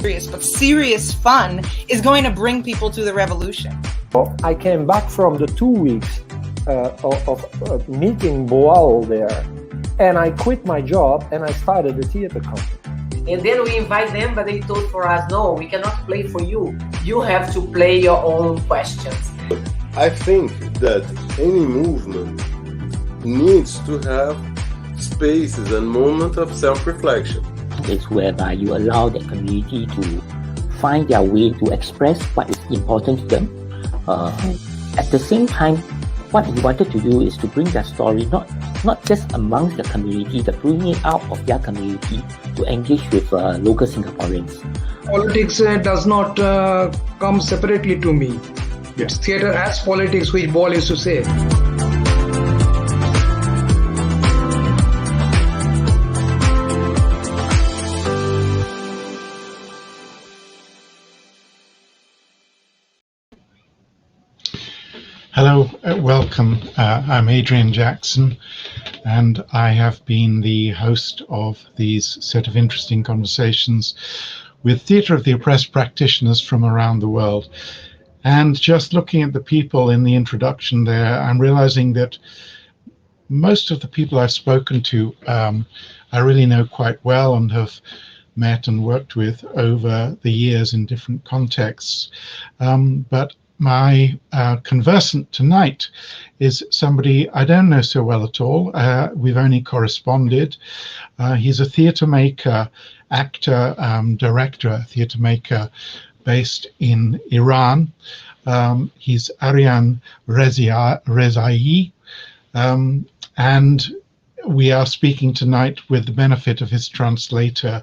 But serious fun is going to bring people to the revolution. Well, I came back from the 2 weeks of meeting Boal there, and I quit my job and I started a theater company. And then we invite them, but they told for us, no, we cannot play for you. You have to play your own questions. I think that any movement needs to have spaces and moments of self-reflection. It's whereby you allow the community to find their way to express what is important to them. At the same time, what we wanted to do is to bring their story not just amongst the community, but bring it out of their community to engage with local Singaporeans. Politics does not come separately to me. It's theatre as politics, which Boal used to say. Hello, welcome. I'm Adrian Jackson, and I have been the host of these set of interesting conversations with Theatre of the Oppressed practitioners from around the world. And just looking at the people in the introduction there, I'm realizing that most of the people I've spoken to, I really know quite well and have met and worked with over the years in different contexts. But my conversant tonight is somebody I don't know so well at all. We've only corresponded. He's a theatre maker, actor, director, theatre maker based in Iran. He's Aryan Rezai, and we are speaking tonight with the benefit of his translator,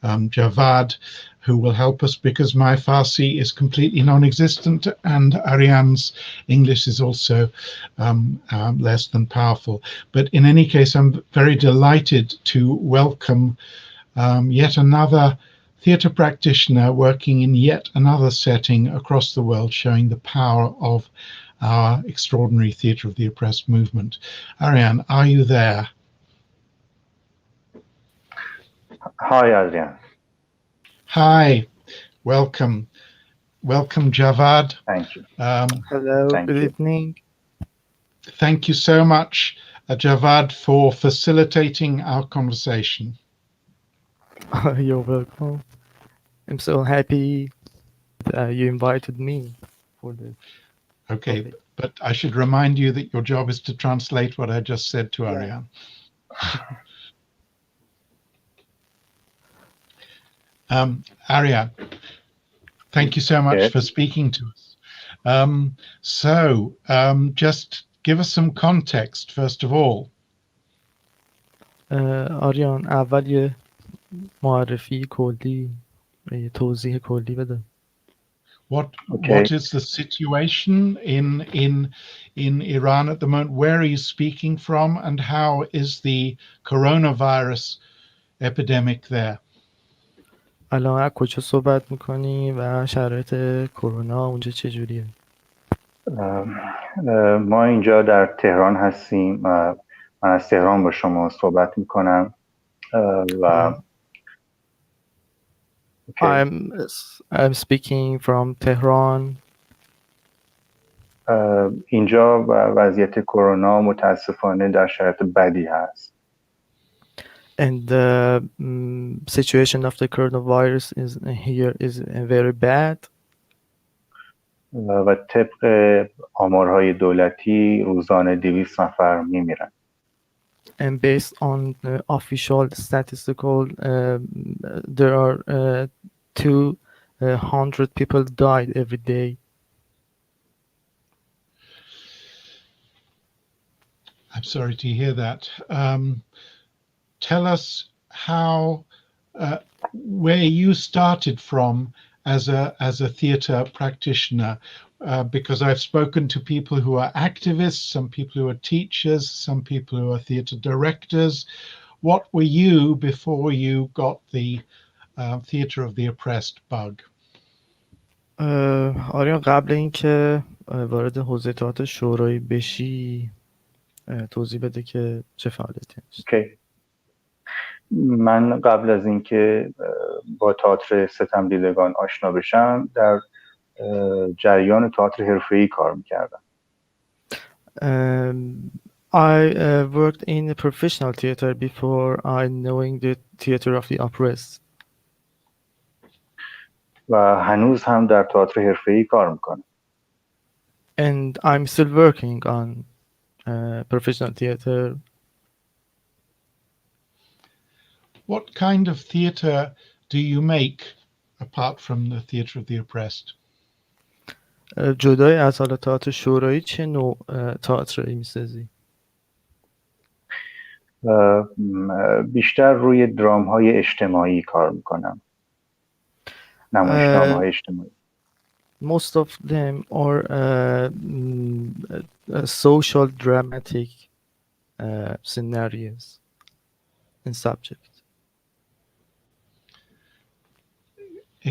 Javad, who will help us because my Farsi is completely non-existent and Aryan's English is also less than powerful. But in any case, I'm very delighted to welcome yet another theatre practitioner working in yet another setting across the world, showing the power of our extraordinary Theatre of the Oppressed movement. Aryan, are you there? Hi, Adrian. Hi, welcome. Welcome, Javad. Thank you. Hello, good evening. Thank you so much, Javad, for facilitating our conversation. You're welcome. I'm so happy that you invited me for this. Okay, topic. but I should remind you that your job is to translate what I just said to Aryan. Aryan, thank you so much for speaking to us. Just give us some context, first of all. آریان اول یه معرفی کلی یه توضیح کلی بده. What is the situation in Iran at the moment? Where are you speaking from, and how is the coronavirus epidemic there? الان از کجا صحبت میکنی و شرایط کرونا اونجا چجوریه؟ ما اینجا در تهران هستیم. من از تهران با شما صحبت میکنم و I'm speaking from Tehran. اینجا وضعیت کرونا متاسفانه در شرایط بدی هست. And the situation of the coronavirus is very bad. و طبق آمارهای دولتی روزانه 200 نفر میمیرن. And based on the official statistical, there are 200 people died every day. I'm sorry to hear that. Tell us how, where you started from as a theatre practitioner, because I've spoken to people who are activists, some people who are teachers, some people who are theatre directors. What were you before you got the Theatre of the Oppressed bug? آریان قبل اینکه وارد حوزه تئاتر شورایی بشی توضیح بده که چه فعالیتی هست. من قبل از اینکه با تئاتر ستمدیدگان آشنا بشم در جریان تئاتر حرفه‌ای کار میکردم. I worked in a professional theater before I knowing the theater of the operas. و هنوز هم در تئاتر حرفه‌ای کار میکنم. And I'm still working on professional theater. What kind of theatre do you make apart from the theatre of the oppressed? جدای از حالا تئاتر شورایی چه نوع تئاتری میسازی؟ بیشتر روی درام‌های اجتماعی کار میکنم. نمایشنامه‌های اجتماعی. Most of them are social dramatic scenarios and subjects.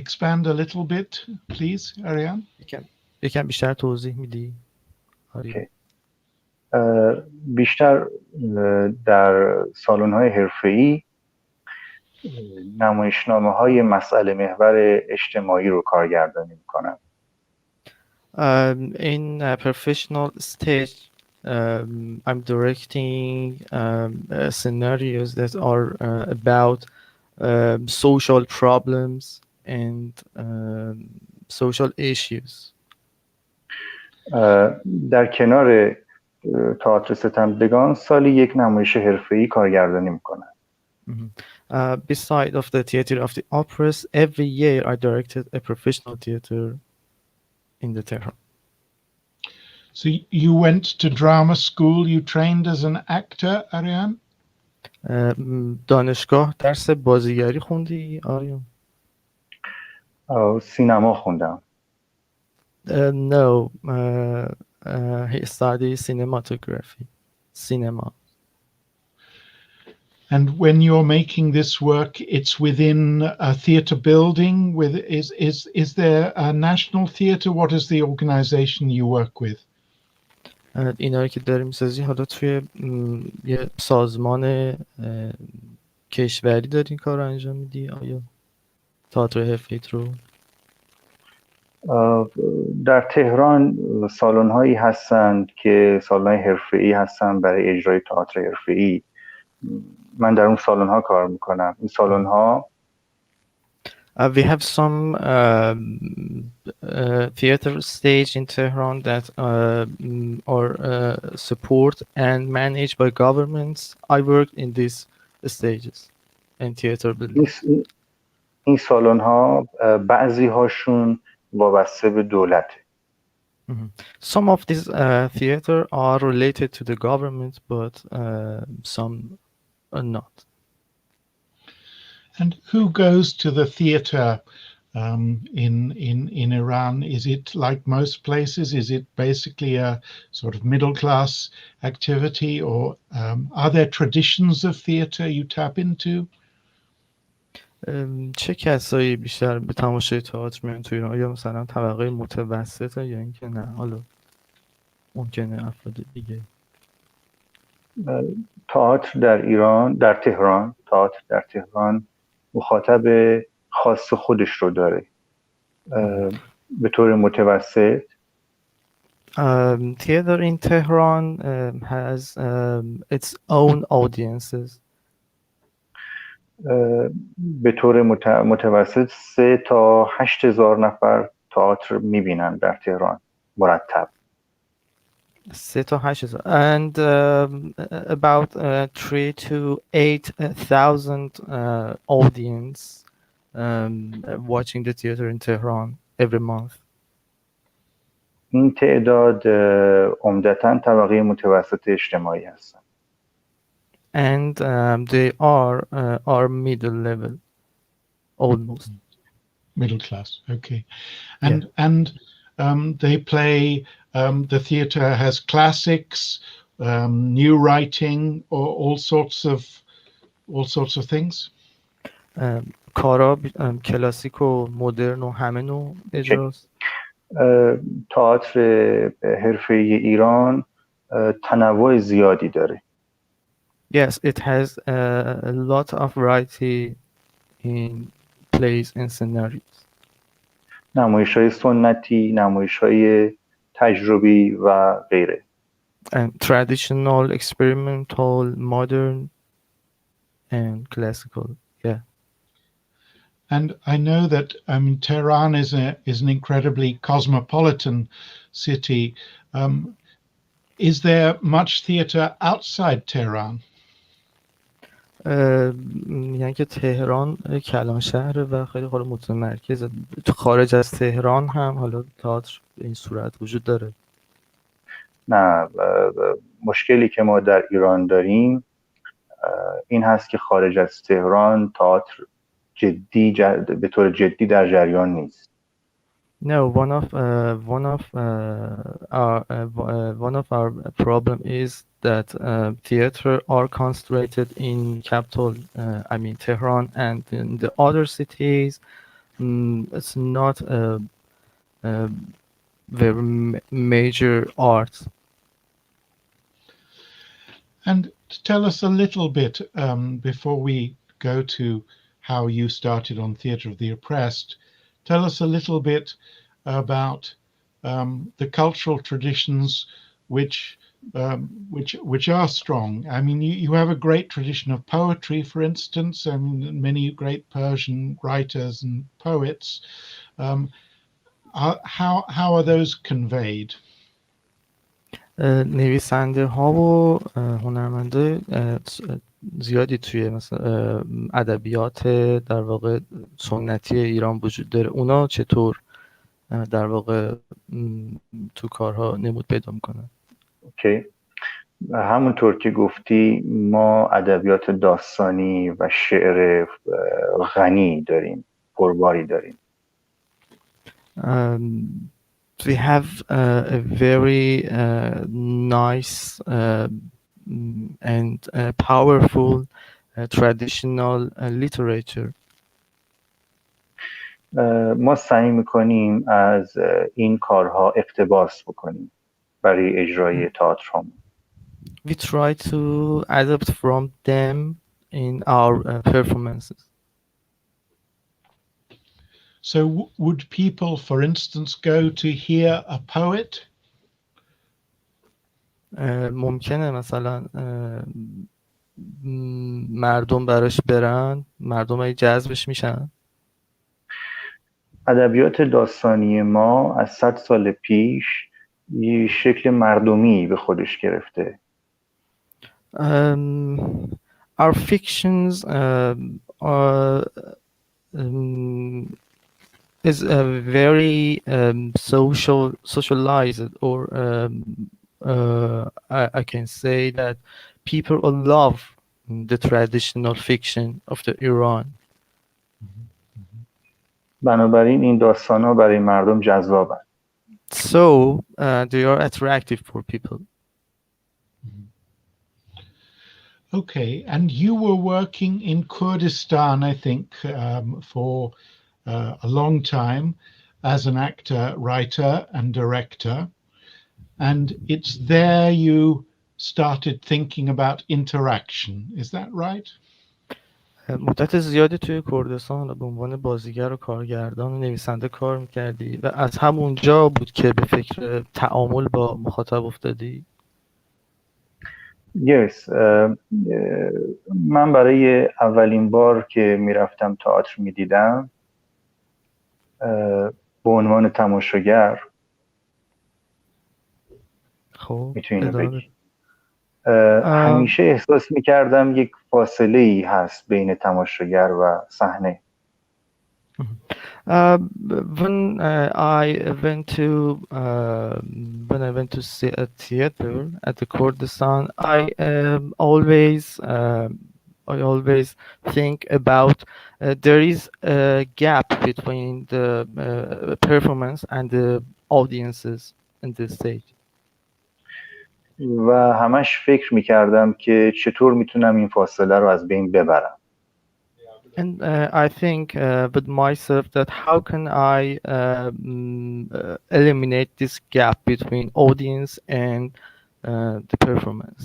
Expand a little bit, please, Aryan. یکم بیشتر توضیح میدی؟ Okay. بیشتر در سالن‌های حرفه‌ای نمایشنامه‌های مسئله محور اجتماعی رو کارگردانی می‌کنم. In a professional stage, I'm directing scenarios that are about social problems and social issues. در کنار تئاتر ستمدگان سالی یک نمایش حرفه‌ای کارگردانی می‌کنم. Beside of the theater of the operas, every year I directed a professional theater in the Tehran. So you went to drama school, you trained as an actor, Aryan? دانشگاه درس بازیگری خوندی، آریان؟ سینما خوندم. No, he studied cinematography, cinema. And when you're making this work, it's within a theatre building. Is there a national theatre? What is the organization you work with? اینایی که داری میسازی حالا توی یه سازمان کشوری داری این کار رو انجام میدی؟ آیا تئاتر حرفه‌ایت رو؟ در تهران سالن‌هایی هستند که سالن‌های حرفه‌ای هستند برای اجرای تئاتر حرفه‌ای. من در اون سالن‌ها کار میکنم. این سالن‌ها We have some theater stage in Tehran that are support and managed by governments. I worked in these stages in theater buildings. این سالن‌ها بعضی هاشون وابسته به دولت. Some of these theater are related to the government, but some are not. And who goes to the theatre in Iran? Is it like most places? Is it basically a sort of middle class activity, or are there traditions of theatre you tap into? چه کسایی بیشتر به تماشای تئاتر میان تو ایران؟ یا مثلا طبقه متوسطه یا اینکه نه حالا ممکنه افراد دیگه؟ تئاتر در ایران، در تهران، تئاتر در تهران مخاطب خاص خودش رو داره. به طور متوسط theater in Tehran has its own audiences. به طور متوسط 3 تا 8,000 نفر تئاتر میبینن در تهران مرتب. 3 تا 8,000 and about 3 to 8,000 audience watching the theater in Tehran every month. این تعداد عمدتاً طبقه متوسط اجتماعی هستن. And they are middle level, almost middle class. Okay, and they play. The theatre has classics, new writing, or all sorts of things. کارا کلاسیک و مدرن و همه نوع اجراست. تئاتر حرفه‌ای ایران تنوع زیادی داره. Yes, it has a lot of variety in plays and scenarios. نمایش‌های سنتی، نمایش‌های تجربی و غیره. And traditional, experimental, modern, and classical. Yeah. And I know that Tehran is an incredibly cosmopolitan city. Is there much theatre outside Tehran? میگن که تهران کلان شهره و خیلی متمرکزه. خارج از تهران هم حالا تئاتر به این صورت وجود داره؟ نه، مشکلی که ما در ایران داریم این هست که خارج از تهران تئاتر به طور جدی در جریان نیست. No, one of our problem is that theater are concentrated in capital, I mean Tehran, and in the other cities, it's not a very major art. And tell us a little bit before we go to how you started on Theatre of the Oppressed. Tell us a little bit about the cultural traditions which are strong. I mean, you have a great tradition of poetry, for instance. I mean, many great Persian writers and poets. How are those conveyed? نویسنده ها و هنرمنده زیادی توی مثلا ادبیات در واقع سنتی ایران وجود داره. اونا چطور در واقع تو کارها نمود پیدا میکنن؟ اوکی. همونطور که گفتی ما ادبیات داستانی و شعر غنی داریم، پرباری داریم. We have a very nice and powerful traditional literature. ما سعی میکنیم از این کارها اقتباس بکنیم برای اجرای تئاترهامون. We try to adapt from them in our performances. So would people, for instance, go to hear a poet? ممکنه مثلا مردم براش برن، مردم های جذبش میشن. ادبیات داستانی ما از 100 سال پیش یه شکل مردمی به خودش گرفته. Our fictions is very socialized, or I can say that people love the traditional fiction of the Iran. بنابراین این داستان‌ها برای مردم جذابن. So they are attractive for people. Okay, and you were working in Kurdistan, I think, for a long time as an actor, writer, and director. And it's there you started thinking about interaction. Is that right? مدت زیادی توی کردستان به عنوان بازیگر و کارگردان و نویسنده کار میکردی و از همونجا بود که به فکر تعامل با مخاطب افتادی؟ Yes. من برای اولین بار که میرفتم تئاتر میدیدم به عنوان تماشاگر، خب میتونی بگی، همیشه احساس میکردم یک فاصله ای هست بین تماشاگر و صحنه. When I went to see a theater at the Kurdistan, I always think about there is a gap between the performance and the audiences in the stage. و همش فکر میکردم که چطور میتونم این فاصله رو از بین ببرم. And I think with myself that how can I eliminate this gap between audience and the performance.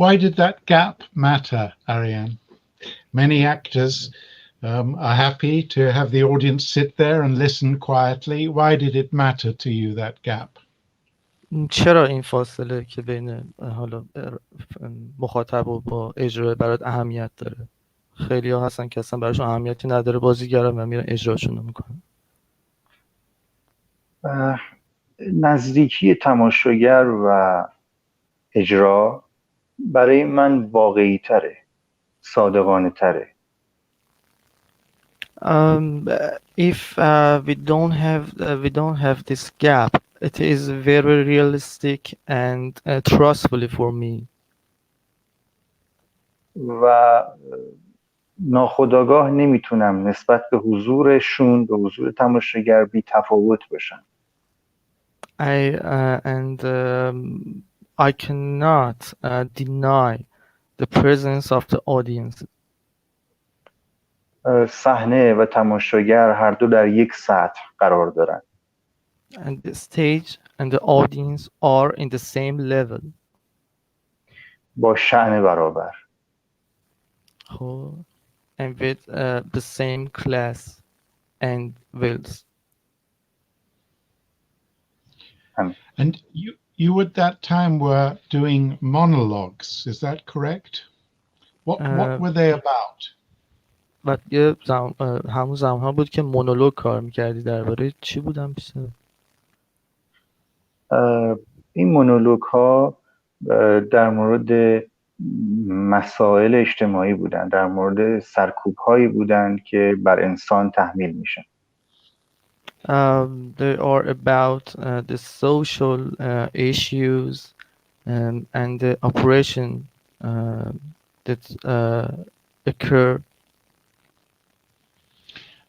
Why did that gap matter, Aryan? many actors are happy to have the audience sit there and listen quietly. Why did it matter to you, that gap? چرا این فاصله که بین حالا مخاطب و با اجرا برات اهمیت داره؟ خیلی ها هستن که اصلا براشون اهمیتی نداره، بازیگرن و میرن اجراشون رو میکنن. نزدیکی تماشاگر و اجرا برای من واقعی تره، صادقانه تره. If we don't have this gap, it is very realistic and trustfully for me. و ناخودآگاه نمیتونم نسبت به حضورشون به حضور تماشاگر بی تفاوت باشم. I cannot deny the presence of the audience. صحنه و تماشاگر هر دو در یک سطح قرار دارند. And the stage and the audience are in the same level. با شأن برابر. And with the same class and wills. And you at that time were doing monologues, is that correct? What were they about? بعد یه همون زمان بود که مونولوگ کار میکردی، درباره چی بودم بیشتر؟ این مونولوگ ها در مورد مسائل اجتماعی بودن، در مورد سرکوب هایی بودن که بر انسان تحمیل میشن. They are about the social issues and the operation that occur.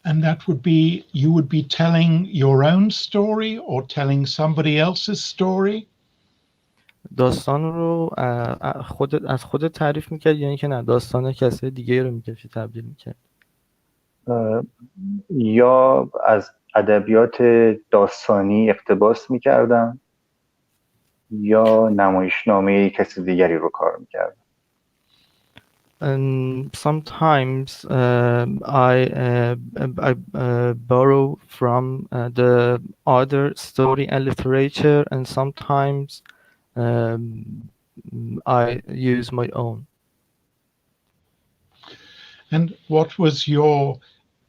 And that would be, you would be telling your own story or telling somebody else's story? داستان رو از خودت تعریف میکرد یعنی که نه داستان کسی دیگه رو میکشی تبدیل میکرد؟ یا از ادبیات داستانی اقتباس میکردم یا نمایشنامه کسی دیگری رو کار میکردم. And sometimes I borrow from the other story and literature, and sometimes I use my own. And what was your,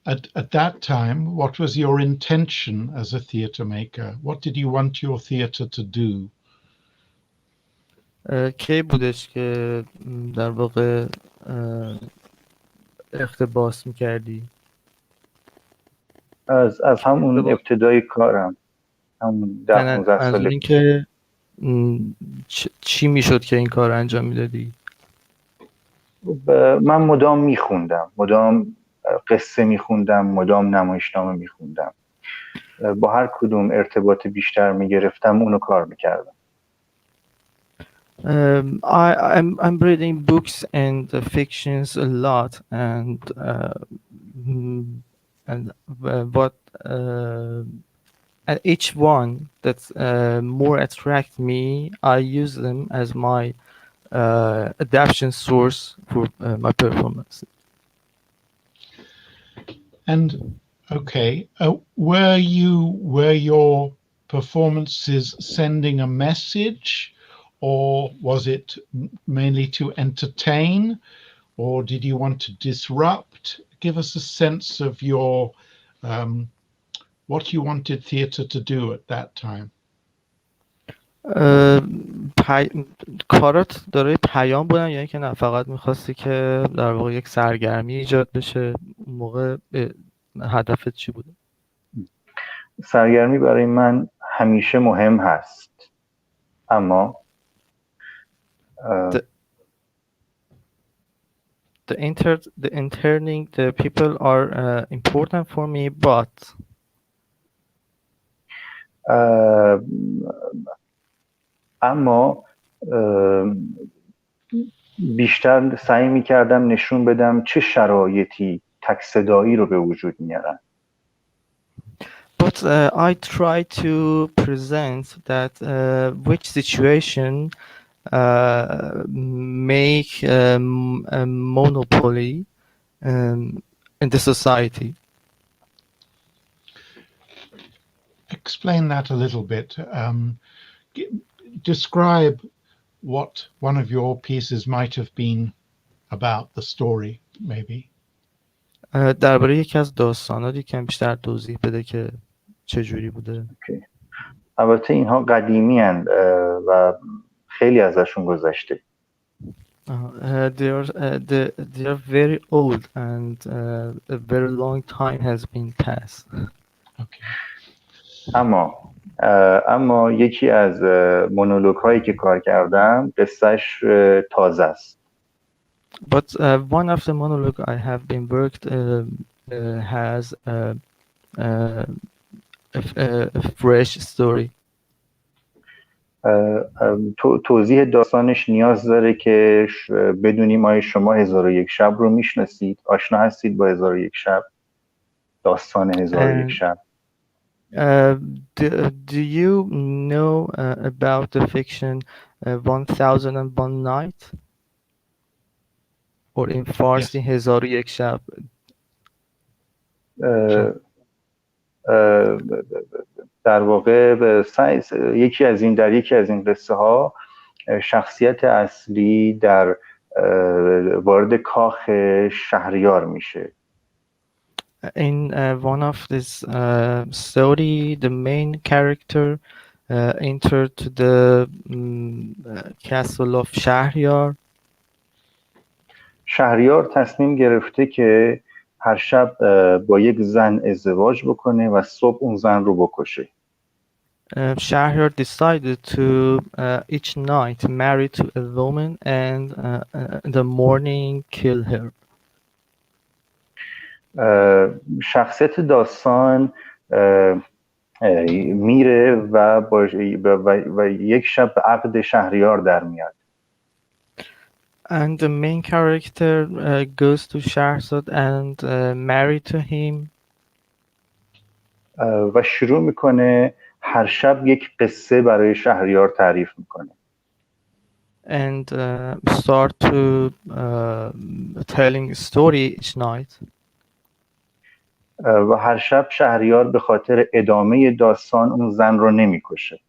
at that time, what was your intention as a theatre maker? What did you want your theatre to do? کی بودش که در واقع اقتباس میکردی؟ از همون ابتدای کارم، همون 10-15 سال. این که چی میشد که این کار انجام میدادی؟ من مدام میخوندم، مدام قصه میخوندم، مدام نمایشنامه میخوندم. با هر کدوم ارتباط بیشتر میگرفتم اونو کار میکردم. I'm reading books and fictions a lot, and what each one that more attract me, I use them as my adaptation source for my performance. And okay, were your performances sending a message, or was it mainly to entertain, or did you want to disrupt? Give us a sense of your what you wanted theatre to do at that time. کارات داره پیام بودن یعنی که نه فقط میخواستی که در واقع یک سرگرمی ایجاد بشه؟ اون موقع هدفت چی بوده؟ سرگرمی برای من همیشه مهم هست، اما the people are important for me, but اما بیشتر سعی می‌کردم نشون بدم چه شرایطی تک صدایی رو به وجود میارن. But I try to present that which situation make a monopoly in the society. Explain that a little bit. Describe what one of your pieces might have been about the story, maybe. درباره یکی از داستانات یکم بیشتر توضیح بده که چجوری بوده. البته اینها قدیمی هستند و خیلی ازشون گذشته. They are very old and a very long time has been passed. Okay. اما یکی از مونولوگ هایی که کار کردم قصهش تازه است. But one of the monologue I have been worked has a fresh story. توضیح داستانش نیاز داره که بدونیم آیا شما 1001 شب رو میشناسید؟ آشنا هستید با 1001 شب؟ داستان 1001 شب. Do you know about the fiction 1001 Night? Or in Farsi 1001 شب. در واقع یکی از این قصه ها شخصیت اصلی در وارد کاخ شهریار میشه. In one of this story, the main character entered to the castle of شهریار. شهریار تصمیم گرفته که هر شب با یک زن ازدواج بکنه و صبح اون زن رو بکشه. Shahryar decided to each night marry to a woman and in the morning kill her. شخصیت داستان میره و یک شب به عقد شهریار در میاد. And the main character goes to Shahrzad and married to him. و شروع میکنه هر شب یک قصه برای شهریار تعریف میکنه. And start to telling a story each night. و هر شب شهریار به خاطر ادامه داستان اون زن رو نمیکشه.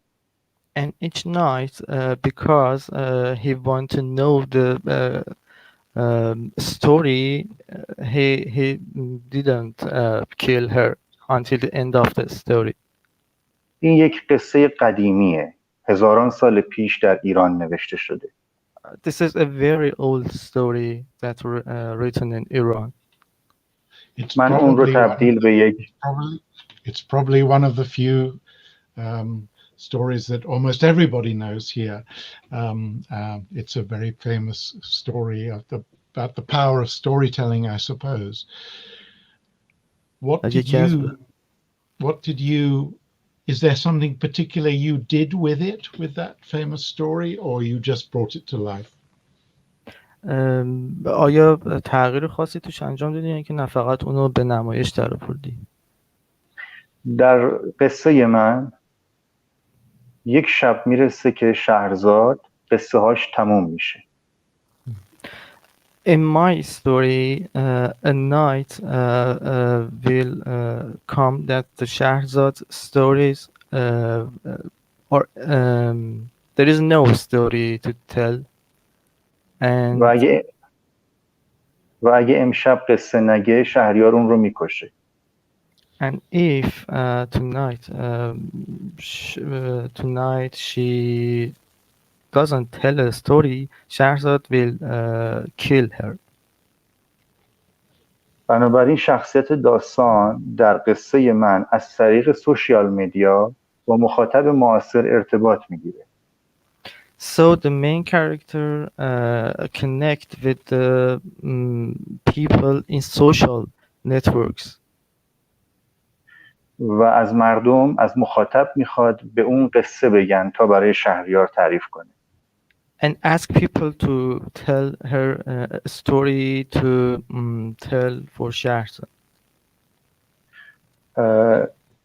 And each night, because he want to know the story, he didn't kill her until the end of the story. این یک قصه قدیمیه. هزاران سال پیش در ایران نوشته شده. This is a very old story that written in Iran. من اون رو تبدیل به یک. It's probably one of the few stories that almost everybody knows here. It's a very famous story about the power of storytelling, I suppose. Is there something particular you did with it, with that famous story, or you just brought it to life? آیا تغییر خاصی توش انجام دادی یا اینکه نه فقط اونو به نمایش درآوردی؟ در قصه من یک شب میرسه که شهرزاد قصه هاش تموم میشه. In my story, a night will come that the Shahrzad stories or there is no story to tell. And و اگه امشب قصه نگه شهریار اون رو میکشه. And if tonight she doesn't tell a story, Shahrzad will kill her. بنابراین شخصیت داستان در قصه من از طریق سوشیال مدیا با مخاطب معاصر ارتباط میگیره. So the main character connect with the people in social networks. و از مردم، از مخاطب میخواد به اون قصه بگن تا برای شهریار تعریف کنه. And ask people to tell her a story to tell for Shahrzad.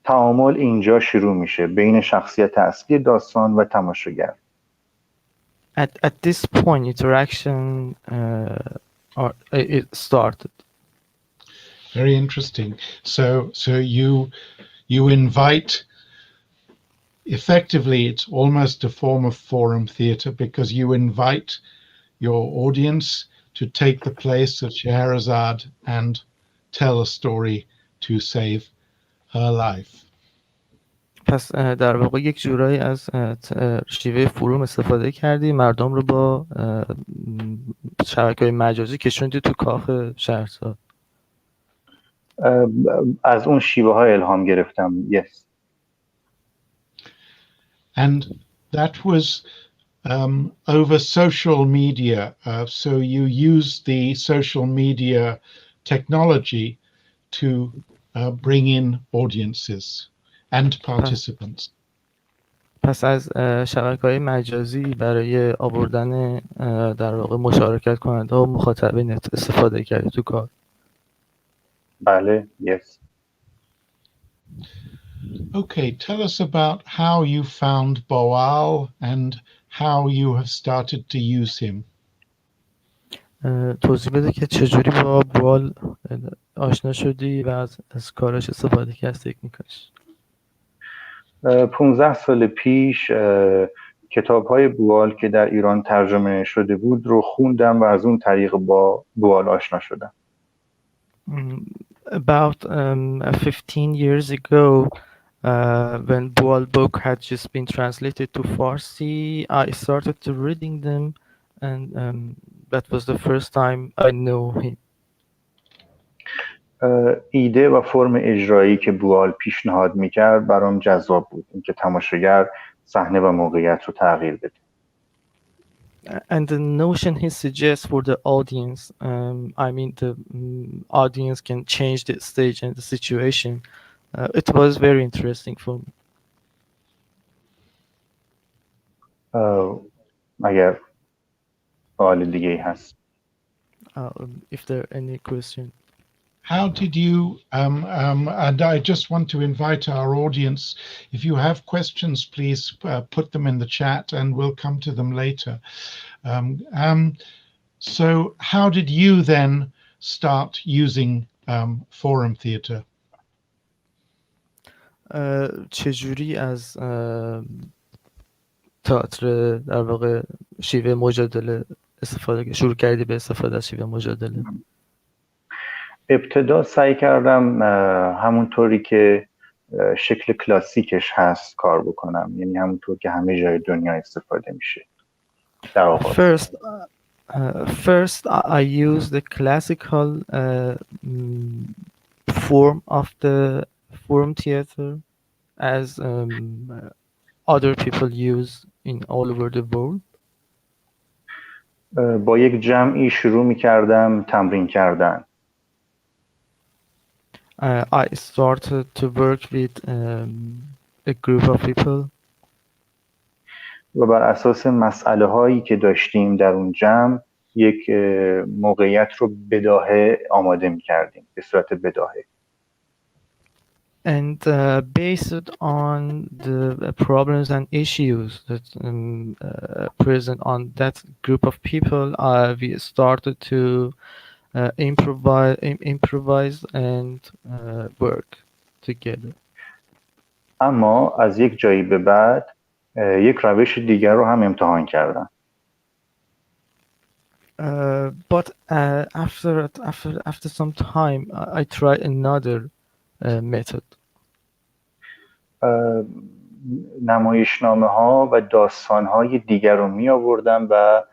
تعامل اینجا شروع میشه بین شخصیت اصلی داستان و تماشاگر. At this point, interaction it started. Very interesting. So you invite. Effectively, it's almost a form of forum theatre because you invite your audience to take the place of Scheherazade and tell a story to save her life. پس در واقع یک جورایی از شیوه فروم استفاده کردی، مردم رو با شبکه‌های مجازی کشوندی تو کاخ شهرزاد. از اون شیوه های الهام گرفتم. Yes. And that was over social media. So you used the social media technology to bring in audiences and participants. پس از شبکه‌های مجازی برای آوردن در واقع مشارکت کننده و مخاطبین استفاده کردی تو کار. بله. Yes. Okay, tell us about how you found Boal and how you have started to use him. توضیح بده که چجوری با بوال آشنا شدی و از کارش استفاده کردی، از تکنیکاش. 15 سال پیش کتاب‌های بوال که در ایران ترجمه شده بود رو خوندم و از اون طریق با بوال آشنا شدم. About 15 years ago, when Boal book had just been translated to Farsi, I started to reading them, and that was the first time I knew him. ایده و فرم اجرایی که بوال پیشنهاد میکرد برام جذاب بود، اینکه تماشاگر صحنه و موقعیت رو تغییر بده. And the notion he suggests for the audience, I mean the audience can change the stage and the situation. It was very interesting for me. اگر سوال دیگه هست. If there are any question. How did you, and I just want to invite our audience, if you have questions, please put them in the chat and we'll come to them later. So how did you then start using forum theatre? چجوری از تئاتر در واقع شیوه مجادله شروع کردی به استفاده از شیوه مجادله؟ ابتدا سعی کردم همونطوری که شکل کلاسیکش هست کار بکنم، یعنی همونطور که همه جای دنیا استفاده میشه. در آغاز First I use the classical form of the forum theater as other people use in all over the world. با یک جمعی شروع میکردم تمرین کردن. I started to work with a group of people. و بر اساس مسئله هایی که داشتیم در اون جمع یک موقعیت رو بداهه آماده می‌کردیم به صورت بداهه. And based on the problems and issues that present on that group of people, we started to improvise and work together. اما از یک جایی به بعد یک روش دیگر رو هم امتحان کردم. But after some time, I tried another method. نمایشنامه ها و داستان های دیگر رو می آوردم و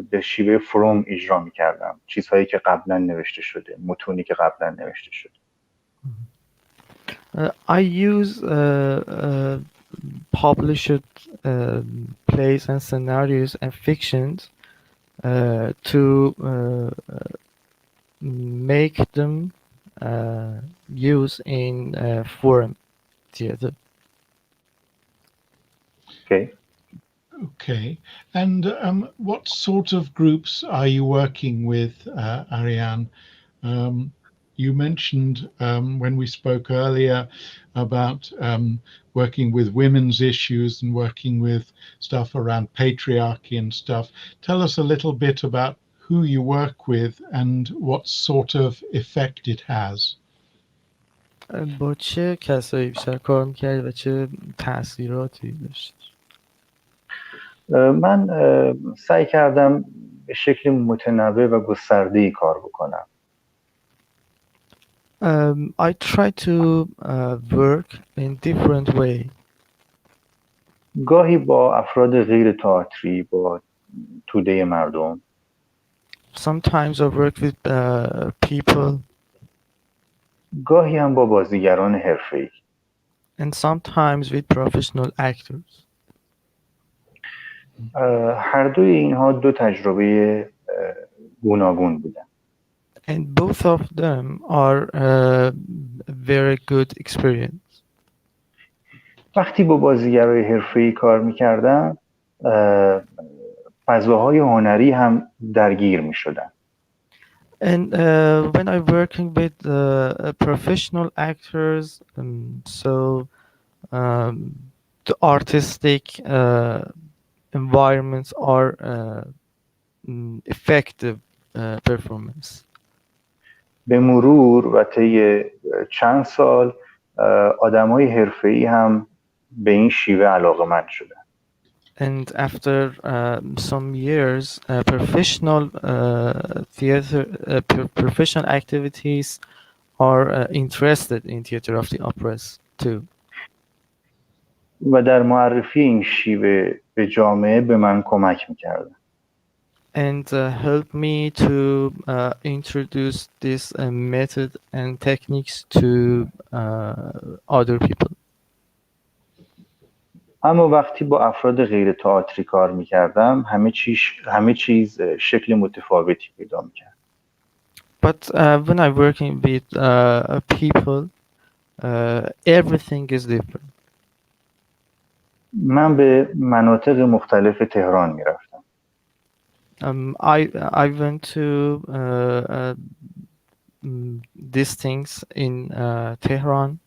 به شیوه فروم اجرا می کردم. چیزهایی که قبلا نوشته شده، متونی که قبلا نوشته شده. I use published plays and scenarios and fictions to make them use in forum theater. Okay. And what sort of groups are you working with, Aryan? You mentioned when we spoke earlier about working with women's issues and working with stuff around patriarchy and stuff. Tell us a little bit about who you work with and what sort of effect it has. با چه کسایی بیشتر کار میکردی و چه تاثیراتی داشت؟ من سعی کردم به شکل متنوع و گسترده‌ای کار بکنم. I try to work in different way. گاهی با افراد غیر تئاتری، با توده مردم، Sometimes I work with people گاهی هم با بازیگران حرفه‌ای. and sometimes with professional actors. هر دوی اینها دو تجربه گوناگون بودن. And both of them are very good experience. وقتی با بازیگرای حرفه‌ای کار می‌کردم، فضاهای هنری هم درگیر می‌شدن. And when I'm working with professional actors, so the artistic environments are effective performance. به مرور و طی چند سال آدمای حرفه‌ای هم به این شیوه علاقه‌مند شدن. And after some years, professional activities are interested in theater of the operas too. و در معرفی این شیوه به جامعه به من کمک می‌کردن. And help me to introduce this method and techniques to other people. اما وقتی با افراد غیر تئاتری کار می‌کردم، همه چیز شکل متفاوتی پیدا می‌کرد. But when I'm working with people, everything is different. من به مناطق مختلف تهران می‌رفتم. I went to these things in Tehran.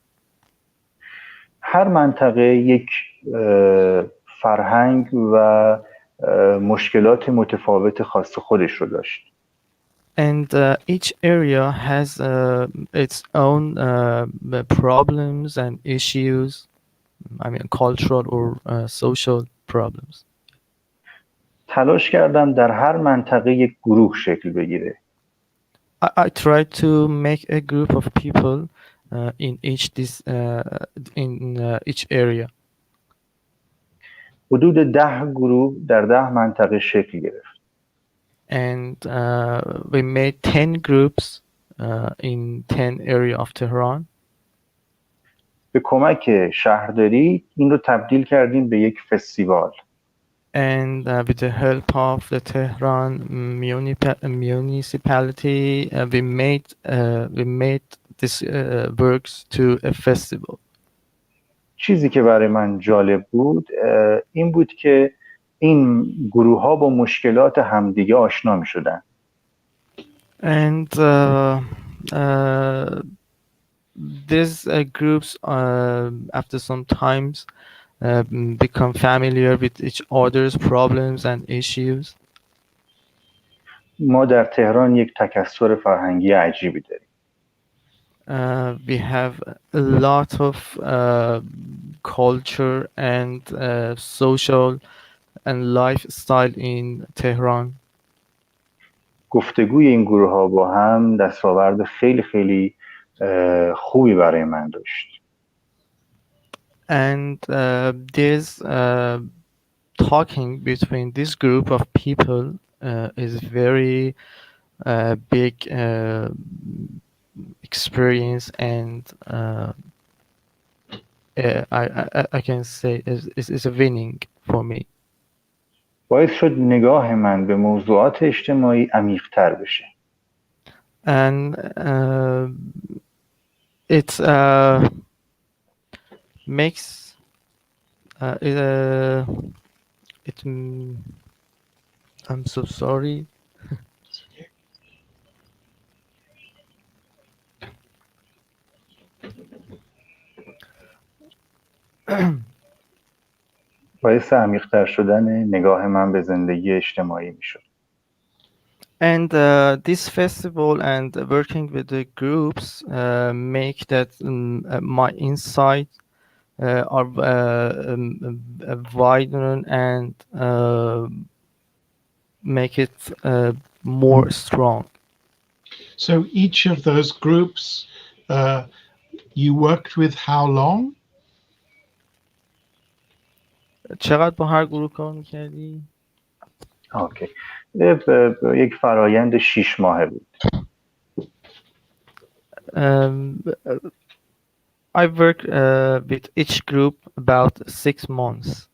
هر منطقه یک فرهنگ و مشکلات متفاوت خاص خودش رو داشت. And each area has its own problems and issues. I mean, cultural or social problems. تلاش کردم در هر منطقه یک گروه شکل بگیره. I tried to make a group of people in each area. حدود 10 گروه در 10 منطقه شکل گرفت. And we made 10 groups in 10 area of Tehran. به کمک شهرداری این رو تبدیل کردیم به یک فستیوال. And with the help of the Tehran municipality, we made this works to a festival. چیزی که برای من جالب بود این بود که این گروه ها با مشکلات همدیگه آشنا می شدن. And these groups after some times become familiar with each other's problems and issues. ما در تهران یک تکثر فرهنگی عجیبی داریم. We have a lot of culture and social and lifestyle in Tehran. گفتگوی این گروه ها با هم دستاورد خیلی خیلی خوبی برای من داشت. And this talking between this group of people is very big experience, and I can say is a winning for me. باعث شد نگاه من به موضوعات اجتماعی عمیق‌تر بشه. And it makes I'm so sorry. باعث عمیق‌تر شدن نگاه من به زندگی اجتماعی میشد. And this festival and working with the groups make that my insight are wider and make it more strong. So each of those groups you worked with how long? چقدر با هر گروه کار میکردی؟ اوکی. یک فرایند 6 ماهه بود. I worked with each group about 6 months.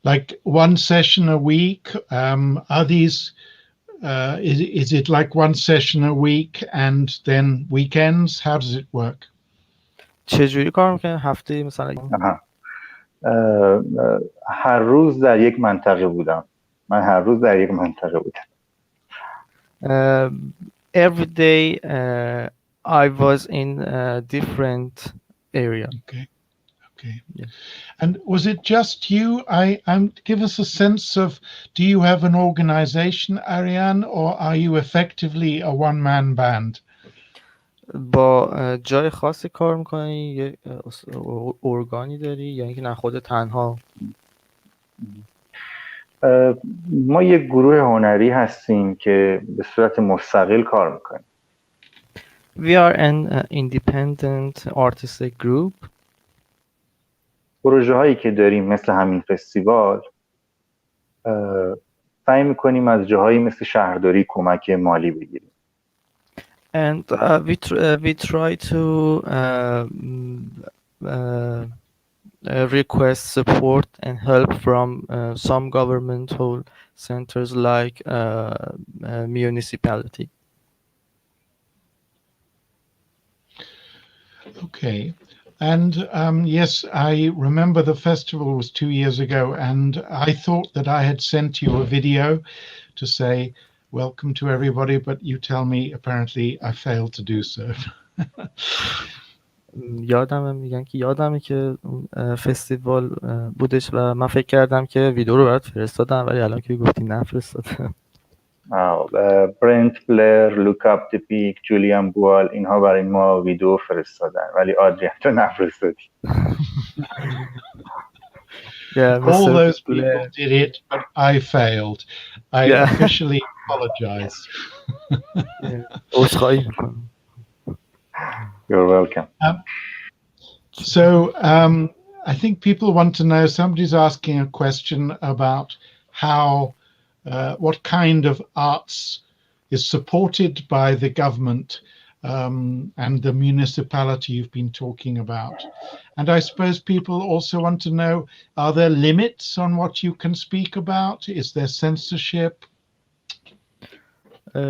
Like one session a week? Are these is it like one session a week and then weekends? How does it work? چجوری کار میکنه؟ هفته مثلا هر روز در یک منطقه بودم. من هر روز در یک منطقه بودم. Every day I was in a different area. Okay. Yeah. And was it just you? Give us a sense of, do you have an organization, Aryan, or are you effectively a one-man band? با جای خاصی کار میکنی؟ یه ارگانی داری یا اینکه نه خود تنها؟ ما یک گروه هنری هستیم که به صورت مستقل کار میکنیم. We are an independent artistic group. پروژه هایی که داریم مثل همین فستیوال سعی میکنیم از جاهایی مثل شهرداری کمک مالی بگیریم. And we try to request support and help from some governmental centers like municipality. Okay. And yes, I remember the festival was 2 years ago, and I thought that I had sent you a video to say welcome to everybody, but you tell me apparently I failed to do so. یادمه که فستیوال بودش و من فکر کردم که ویدیو رو برات فرستادم ولی الان که گفتی نفرستادم. برنت بلر، لوک اپ دی پیک، جولیان بوال اینها برای ما ویدیو فرستادن ولی آدریان تو نفرستادی. All those people did it, but I failed. I officially apologize. عذرخواهی میکنم. You're welcome. So I think people want to know, somebody's asking a question about how what kind of arts is supported by the government and the municipality you've been talking about. And I suppose people also want to know, are there limits on what you can speak about? Is there censorship?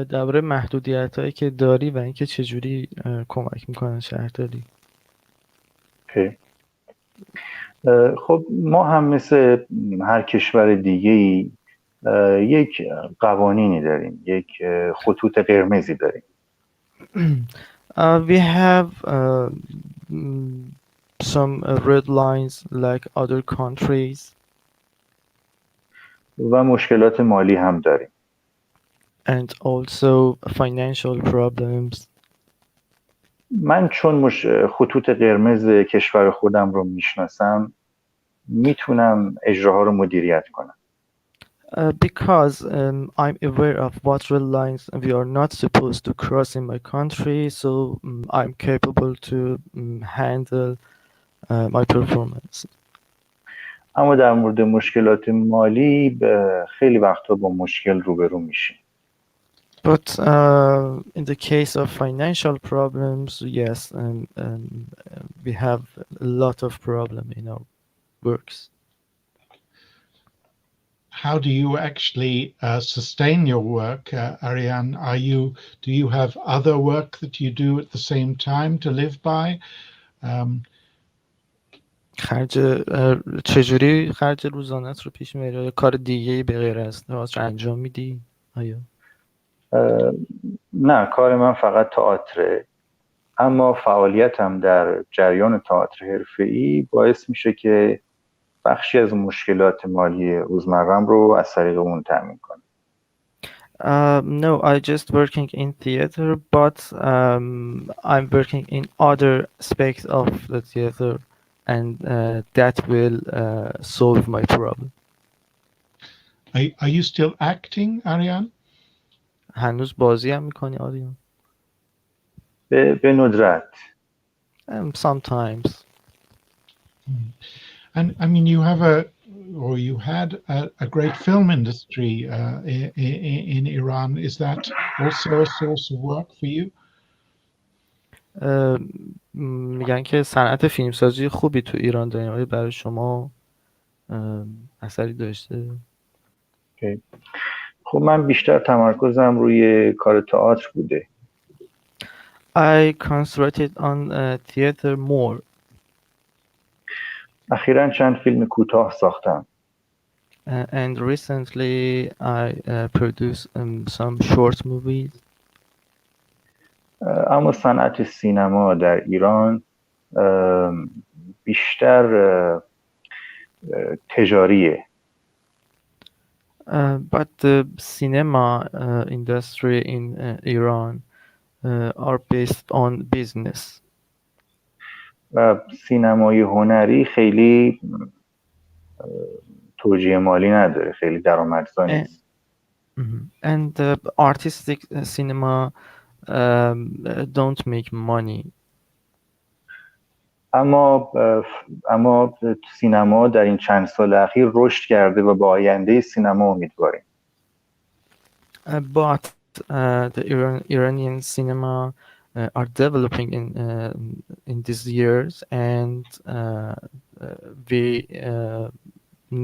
درباره محدودیتایی که داری و اینکه چجوری کمک میکنن شهرداری. خب ما هم مثل هر کشور دیگه‌ای یک قوانینی داریم، یک خطوط قرمزی داریم. We have some red lines like other countries. و مشکلات مالی هم داریم. And also financial problems. من چون خطوط قرمز کشور خودم رو میشناسم میتونم اجراها رو مدیریت کنم. Because I'm aware of what red lines we are not supposed to cross in my country, so I'm capable to handle my performance. اما در مورد مشکلات مالی خیلی وقتا با مشکل روبرو میشیم. But in the case of financial problems, yes, we have a lot of problem in our works. How do you actually sustain your work, Aryan? Do you have other work that you do at the same time to live by? چجوری خرج روزانه‌ات رو پیش میبری؟ یا کار دیگه‌ای به غیر از تئاتر انجام میدی؟ آیا؟ نه، کار من فقط تئاتره، اما فعالیتم در جریان تئاتر حرفه‌ای باعث میشه که بخشی از مشکلات مالی روزمره‌ام رو از طریق اون تامین کنم. No, I just working in theater, but I'm working in other aspects of the theater, and that will solve my problem. Are you still acting, Aryan? هنوز بازی هم میکنی آریان؟ به ندرت. Sometimes. And I mean, you had a great film industry in Iran. Is that also a source of work for you? میگن که صنعت فیلمسازی خوبی تو ایران داریم. آیا برای شما اثری داشته؟ خب من بیشتر تمرکزم روی کار تئاتر بوده. I concentrated on theater more. اخیراً چند فیلم کوتاه ساختم. And recently I produced some short movies. اما صنعت سینما در ایران بیشتر تجاریه. But the cinema industry in Iran are based on business. و سینمای هنری خیلی توجیه مالی نداره، خیلی درآمدزا نیست. And the artistic cinema don't make money. اما سینما در این چند سال اخیر رشد کرده و با آینده سینما امیدواریم. But the Iranian cinema are developing in these years, and we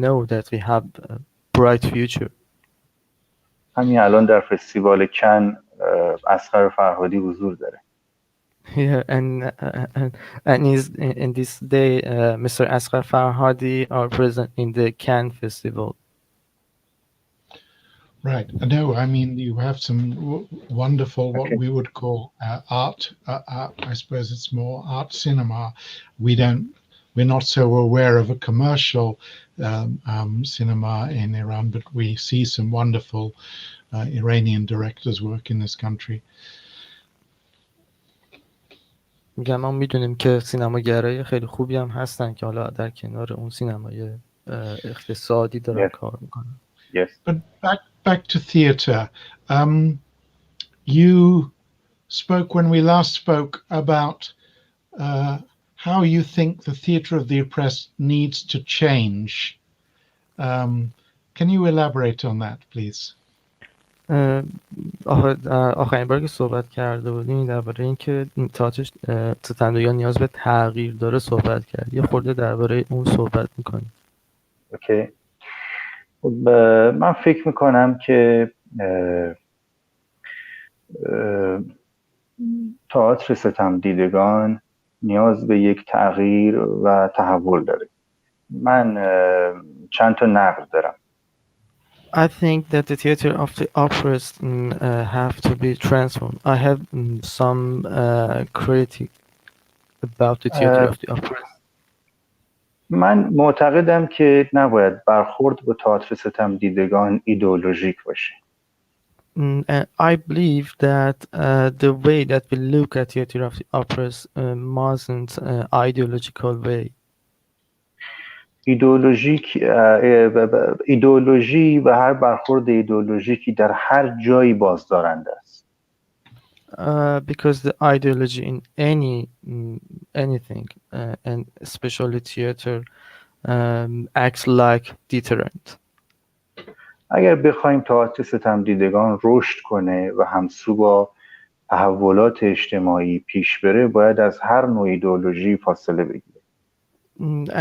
know that we have a bright future. همین الان در فستیوال کن اصغر فرهادی حضور داره. Yeah, and in this day, Mr. Asghar Farhadi are present in the Cannes Festival. Right. No, I mean, you have some wonderful, what we would call art. I suppose it's more art cinema. We're not so aware of a commercial cinema in Iran, but we see some wonderful Iranian directors work in this country. میگم ما میدونیم که سینماگرای خیلی خوبی هم هستن که حالا در کنار اون سینمای اقتصادی دارن کار میکنن. Yes. But back to theater. You spoke when we last spoke about how you think the theater of the oppressed needs to change. Can you elaborate on that, please? آخرین بار که صحبت کرده بودیم درباره اینکه تئاتر ستندویان نیاز به تغییر داره صحبت کرد. یه خورده درباره اون صحبت میکنیم. اوکی. من فکر میکنم که تئاتر ستمدیدگان نیاز به یک تغییر و تحول داره. من چند تا نقد دارم. I think that the theater of the oppressed have to be transformed. I have some critique about the theater of the oppressed. من معتقدم که نباید برخورد با تئاتر ستمدیدگان ایدئولوژیک باشه. I believe that the way that we look at theater of the oppressed mustn't ideological way. ایدئولوژی و هر برخورد ایدئولوژیکی در هر جایی بازدارنده است. Because the ideology in anything and especially theater acts like deterrent. اگر بخوایم تئاتر ستمدیدگان رشد کنه و همسو با تحولات اجتماعی پیش بره، باید از هر نوع ایدئولوژی فاصله بگیره.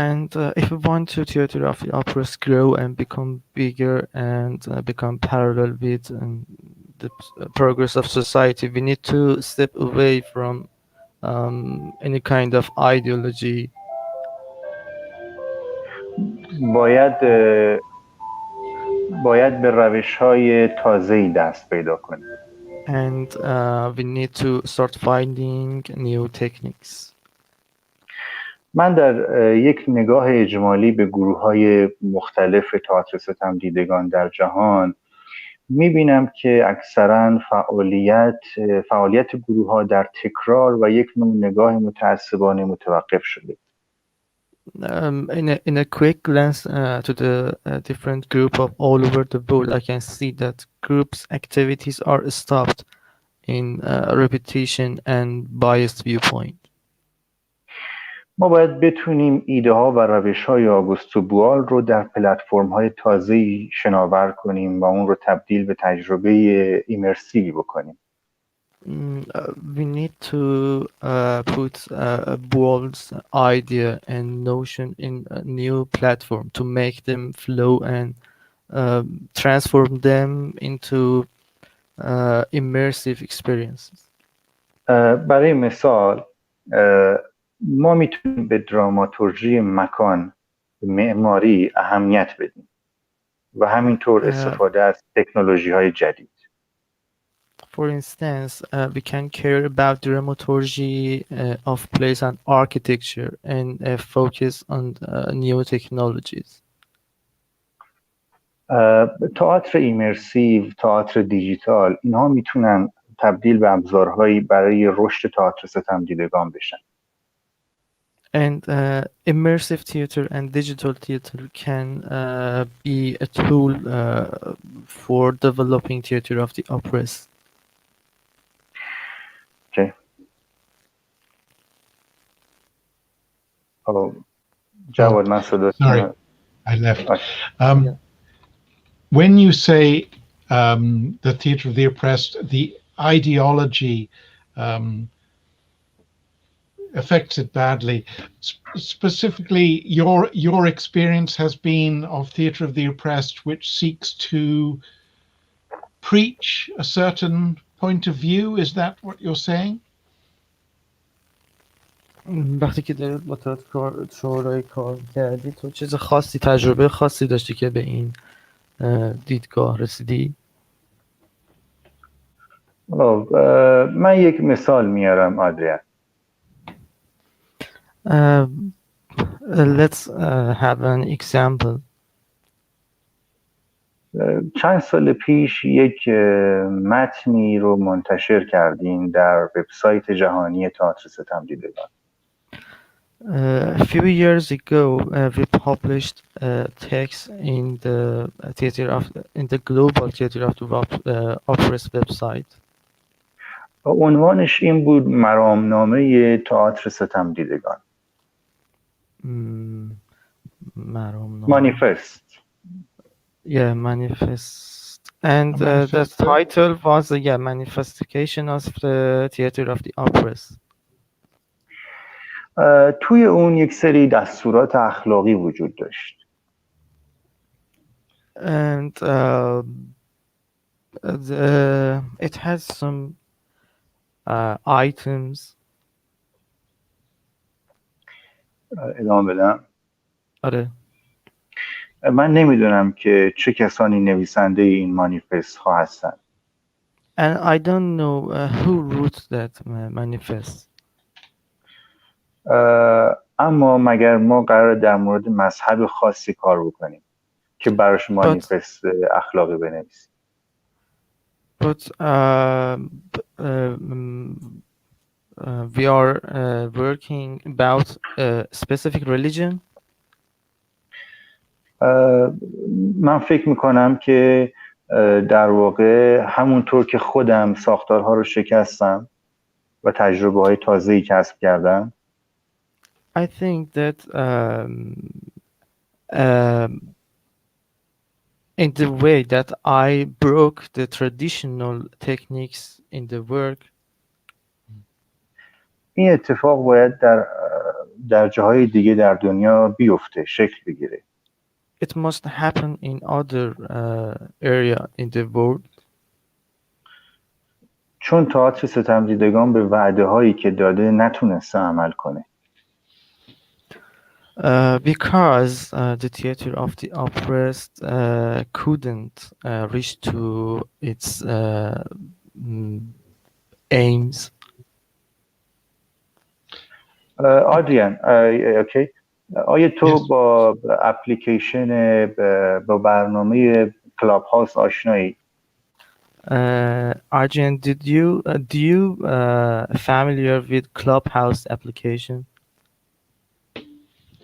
And if we want to theater of the oppressed grow and become bigger and become parallel with the progress of society, we need to step away from any kind of ideology. باید به روش‌های تازه‌ای دست پیدا کنیم. And we need to start finding new techniques. من در یک نگاه اجمالی به گروه‌های مختلف تئاتر ستمدیدگان در جهان میبینم که اکثرا فعالیت گروه ها در تکرار و یک نوع نگاه متعصبانه متوقف شده. In a quick glance to the different group of all over the world, I can see that groups' activities are stopped in repetition and biased viewpoint. ما باید بتونیم ایده ها و روش های آگوستو بوال رو در پلتفرم های تازه‌ای شناور کنیم و اون رو تبدیل به تجربه ایمرسیوی بکنیم. We need to put Boal's idea and notion in a new platform to make them flow and transform them into immersive experiences. برای مثال ما میتونیم به دراماتورژی مکان، معماری اهمیت بدیم و همینطور استفاده از تکنولوژی های جدید. For instance, we can care about dramaturgy of place and architecture and focus on new technologies. تئاتر ایمرسیو، تئاتر دیجیتال، اینها میتونن تبدیل به ابزارهایی برای رشد تئاتر ستمدیدگان بشن. And immersive theater and digital theater can be a tool for developing theater of the oppressed. Okay. Jawad, sorry, I left. When you say the theater of the oppressed, the ideology affects it badly. Specifically, your experience has been of theater of the oppressed, which seeks to preach a certain point of view. Is that what you're saying? وقتی که داری با تئاتر شورای کار کردی تو چیز خاصی تجربه خاصی داشتی که به این دیدگاه رسیدی؟ من یک مثال میارم آدریان. Let's have an example. چند سال پیش یک متنی رو منتشر کردیم در وبسایت جهانی تئاتر ستمدیدگان. A few years ago, we published a text in the global theater of the opera's website. عنوانش این بود: مرامنامه تئاتر ستمدیدگان. Manifest. Yeah, manifest. And the title was manifestation of the theater of the opera's. توی اون یک سری دستورات اخلاقی وجود داشت. And it has some items. ادامه بدم. آره. من نمیدونم که چه کسانی نویسنده این مانیفست ها هستند. And I don't know who wrote that manifest. اما مگر ما قرار در مورد مذهب خاصی کار بکنیم که براش مانیفست اخلاقی بنویسیم؟ But we are working about a specific religion. من فکر میکنم که در واقع همونطور که خودم ساختارها رو شکستم و تجربه های تازه‌ای کسب کردم، I think that in the way that I broke the traditional techniques in the work, این اتفاق باید در جاهای دیگه در دنیا بیفته، شکل بگیره. It must happen in other area in the world. چون تئاتر ستمدیدگان به وعده هایی که داده نتونسته عمل کنه. Because the theater of the oppressed couldn't reach to its aims. آدریان، اوکی. آیا تو با اپلیکیشن با برنامه کلاب هاوس آشنایی؟ Arjun, do you familiar with Clubhouse application?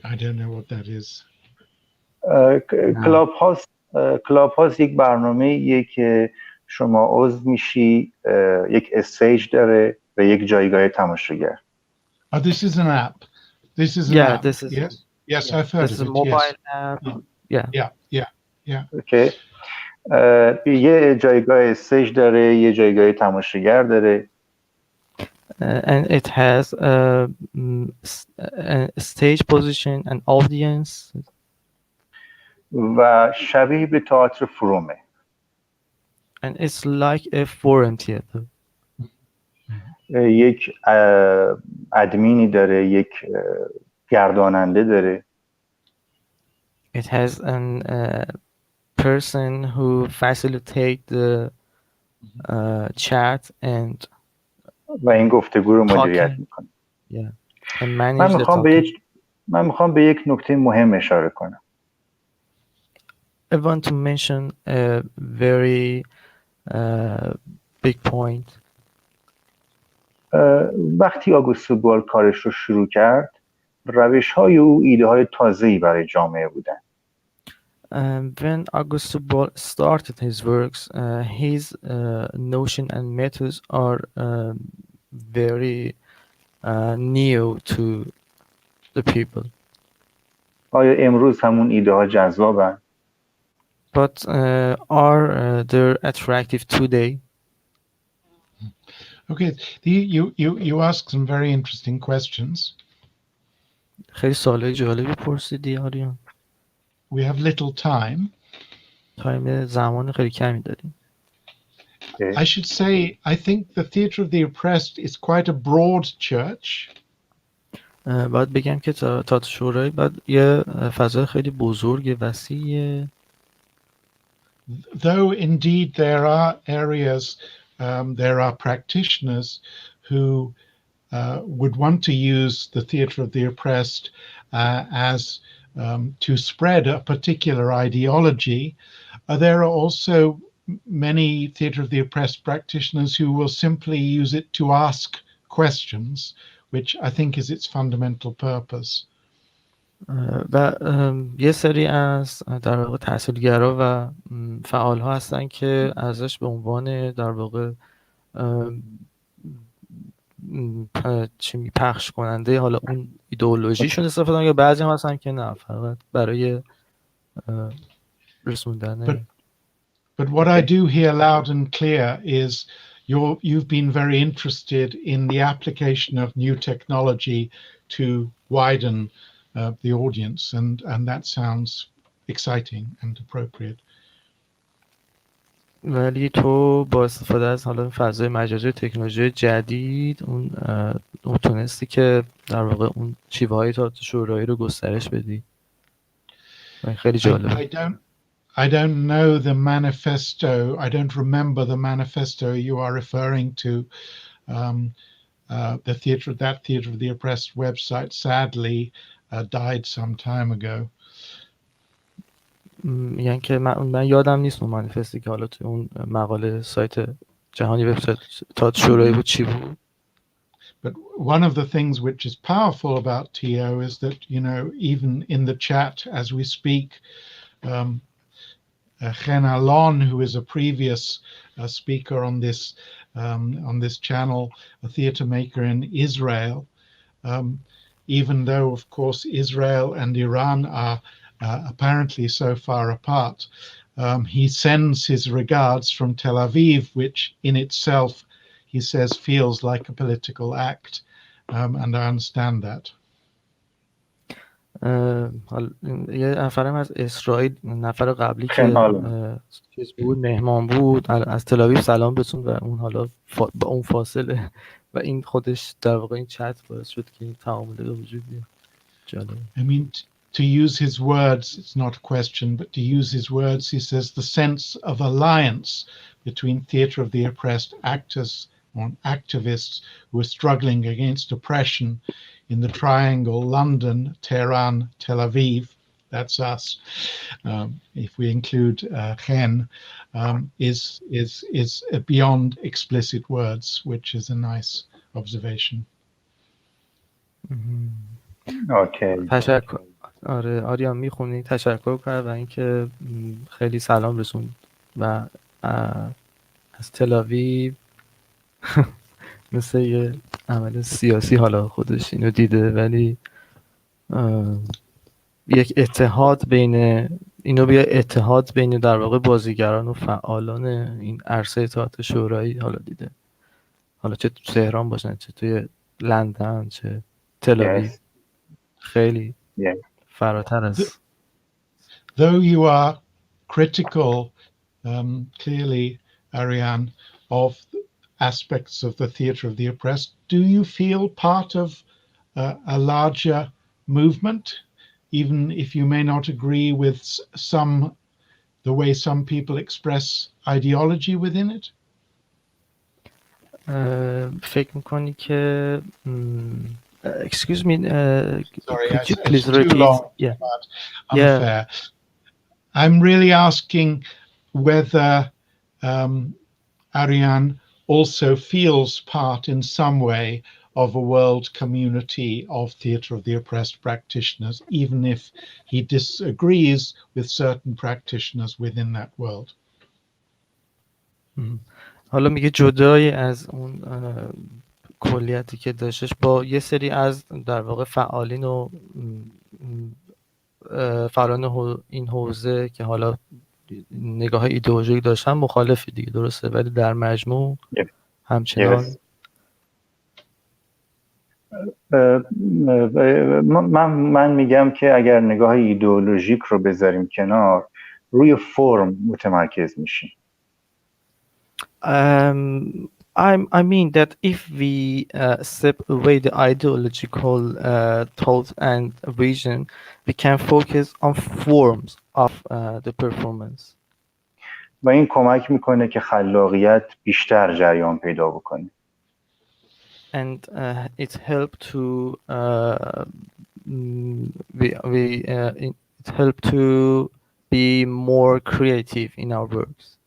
I don't know what that is. کلاب هاوس یک برنامه‌ایه که شما عضو میشی، یک استیج داره و یک جایگاه تماشاگر. Oh, this is an app. This is an app. This is yes, I've heard this of is it. a mobile yes. app. Yeah. اوکی. یه جایگاه استیج داره، یه جایگاه تماشاگر داره. And it has a stage position and audience. و شبیه به تئاتر فرومه. And it's like a foreign theater. یک ادمینی داره، یک گرداننده داره. It has an person who facilitate the chat and و این گفتگو رو مدیریت میکنه. And manage the talking. من میخوام به یک نکته مهم اشاره کنم. I want to mention a very big point. وقتی آگوستو بوال کارش رو شروع کرد، روش‌های او ایده‌های تازه‌ای برای جامعه بودن. When Augusto Boal started his works, his notion and methods are very new to the people. آیا امروز همون ایده‌ها جذابن؟ But are they attractive today? Okay, you ask some very interesting questions. خیلی سوالای جالبی پرسیدی آریان. We have little time. زمان خیلی کمی داریم. I should say, I think the Theatre of the Oppressed is quite a broad church. باید بگم که تئاتر شورای باید یه فضای خیلی بزرگ وسیعه. Though indeed there are areas, there are practitioners who would want to use the Theatre of the Oppressed as to spread a particular ideology. There are also many Theatre of the Oppressed practitioners who will simply use it to ask questions, which I think is its fundamental purpose. و یه سری از در واقع تحصیلگرا و فعال ها هستن که ازش به عنوان در واقع پخش کننده حالا اون ایدئولوژیشون استفاده می‌کنن، یا بعضی هم هستن که نه فقط برای رسوندن. But what I do hear loud and clear is you've been very interested in the application of new technology to widen the audience, and that sounds exciting and appropriate. ولی تو با استفاده از حالا فضای مجازی تکنولوژی جدید اون تونستی که در واقع اون شیوه‌های تئاتر شورایی رو گسترش بدی. خیلی جالبه. I don't know the manifesto. I don't remember the manifesto you are referring to. The Theatre of the Oppressed website sadly died some time ago. یعنی که من یادم نیست اون منیفستی که حالا توی اون مقاله سایت جهانی وبسایت تئاتر شورایی بود چی بود. But one of the things which is powerful about TO is that, you know, even in the chat as we speak, Chen Alon, who is a previous speaker on this channel, a theatre maker in Israel, even though, of course, Israel and Iran are apparently so far apart, he sends his regards from Tel Aviv, which in itself, he says, feels like a political act, and I understand that. یه نفرم از اسرائیل، نفر قبلی که چیز بود مهمان بود از تل آویو سلام بتون و اون حالا با اون فاصله و این خودش در واقع این چت باعث شد که این تعامل به وجود بیاد. جالب. I mean, to use his words, it's not a question, but to use his words, he says the sense of alliance between Theatre of the Oppressed actors or activists who are struggling against oppression in the triangle London, Tehran, Tel Aviv that's us. If we include Gen, is beyond explicit words, which is a nice observation. اوکی. تشکر. آره آریان میخونی تشکر کرد و اینکه خیلی سلام رسوند و از تلاویو مثل یه عمل سیاسی حالا خودش اینو دیده، ولی یک اتحاد بین اتحاد بین در واقع بازیگران و فعالان این عرصه تئاتر شورایی حالا دیده، حالا چه تو تهران باشن چه توی لندن چه تلاویو. خیلی فراتر است. Though you are critical, clearly, Aryan, of aspects of the theatre of the oppressed, do you feel part of a larger movement, even if you may not agree with the way some people express ideology within it? فکر میکنی که excuse me, sorry, could you please it's repeat? Too long, yeah, unfair. I'm really asking whether Aryan also feels part in some way of a world community of theatre of the oppressed practitioners, even if he disagrees with certain practitioners within that world. حالا میگه جدای از اون کلیتی که داشتش با یه سری از در واقع فعالین و فعالان این حوزه که حالا نگاه ایدئولوژیک داشتن مخالفی دیگه، درسته؟ ولی در مجموع همچنان من میگم که اگر نگاه ایدئولوژیک رو بذاریم کنار، روی فرم متمرکز میشیم. I mean that if we step away the ideological thought and vision, we can focus on forms of the performance. و این کمک میکنه که خلاقیت بیشتر جریان پیدا بکنه. And it help to it help to be more creative in our works.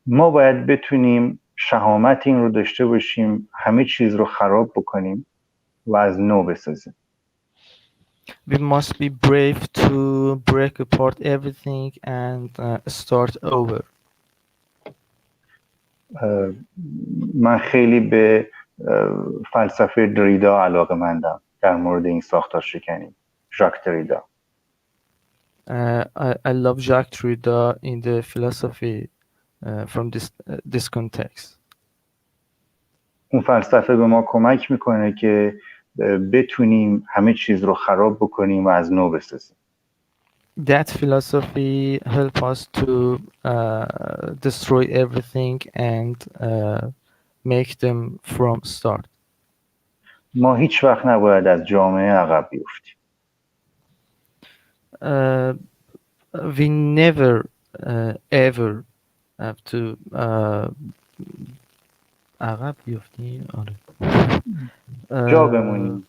ما باید بتونیم شهامت این رو داشته باشیم همه چیز رو خراب بکنیم و از نو بسازیم. We must be brave to break apart everything and start over. من خیلی به فلسفه دریدا علاقه‌مندم در مورد این ساختار شکنی. ژاک دریدا. I love Jacques Derrida in the philosophy from this context. اون فلسفه به ما کمک میکنه که بتونیم همه چیز رو خراب بکنیم و از نو بسازیم. That philosophy help us to destroy everything and make them from start. ما هیچ وقت نباید از جامعه عقب بیفتیم. We never ever have to عقب بیفتیم. آره. جا بمونیم.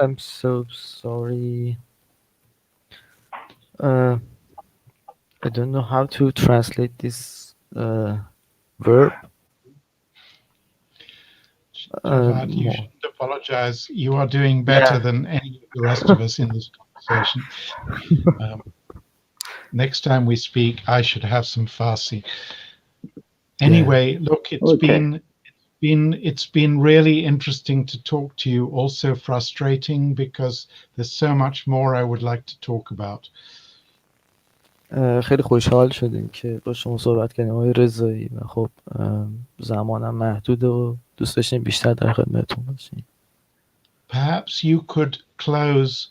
I'm so sorry. I don't know how to translate this verb. You shouldn't apologize. You are doing better than any of the rest of us in this conversation. Next time we speak, I should have some Farsi. Anyway, look, it's been really interesting to talk to you. Also frustrating because there's so much more I would like to talk about. خیلی خوشحال شدیم که با شما صحبت کردیم آقای رضایی و خب زمانم محدوده و دوست داشتیم بیشتر در خدمتتون باشیم. Perhaps you could close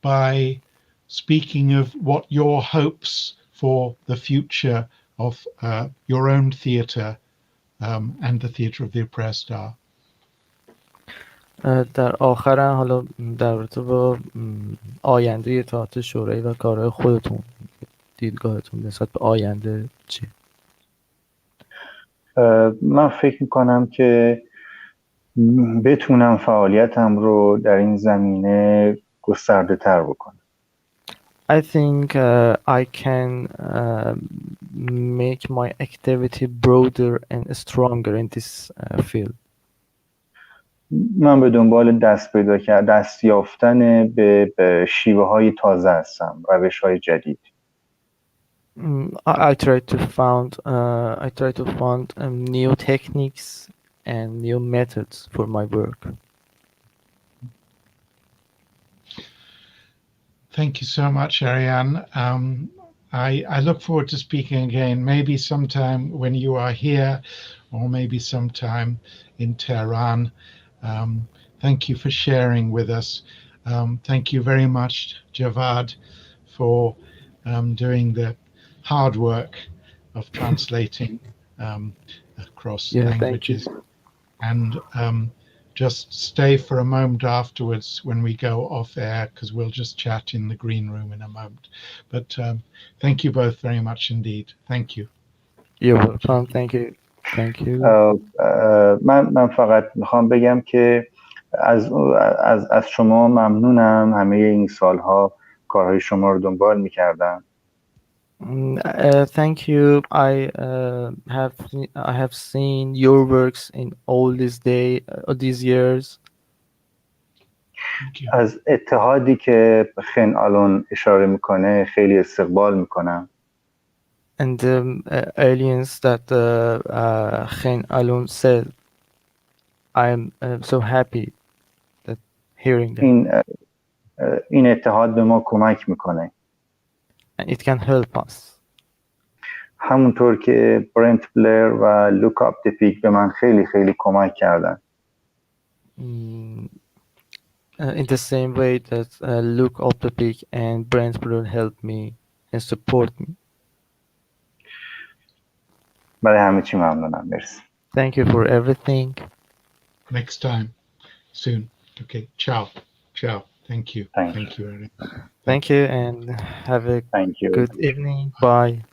by speaking of what your hopes for the future of your own theatre and the theatre of the oppressed are. در آخر حالا در رابطه با آینده تئاتر شورایی و کارهای خودتون دیدگاهتون نسبت به آینده چیه؟ من فکر میکنم که بتونم فعالیتم رو در این زمینه گسترده تر بکنه. I think I can make my activity broader and stronger in this field. من به دنبال دست یافتن به شیوه های تازه هستم، روش های جدید. I try to find new techniques and new methods for my work. Thank you so much, Aryan. I look forward to speaking again, maybe sometime when you are here, or maybe sometime in Tehran. Thank you for sharing with us. Thank you very much, Javad, for doing the hard work of translating across languages. And just stay for a moment afterwards when we go off air, because we'll just chat in the green room in a moment. But thank you both very much indeed. Thank you. You're welcome. Thank you. Thank you. من فقط میخوام بگم که از شما ممنونم. همه این سالها کارهای شما رو دنبال میکردم. Thank you. I have seen your works in all these years. از اتحادی که خن آلون اشاره میکنه خیلی استقبال میکنم. And the aliens that Khen Alun said, I am so happy that hearing them. این اتحاد به ما کمک میکنه. And it can help us. همونطور که برنت بلر و لوک آپ د پیک به من خیلی خیلی کمک کردن. In the same way that Luke Optopik and Brent Blair helped me and support me. برای همه چی ممنونم. مرسی. Thank you for everything. Next time, soon. Okay. Ciao. Ciao. Thank you. Thank you. Thank you and have a good evening. Bye.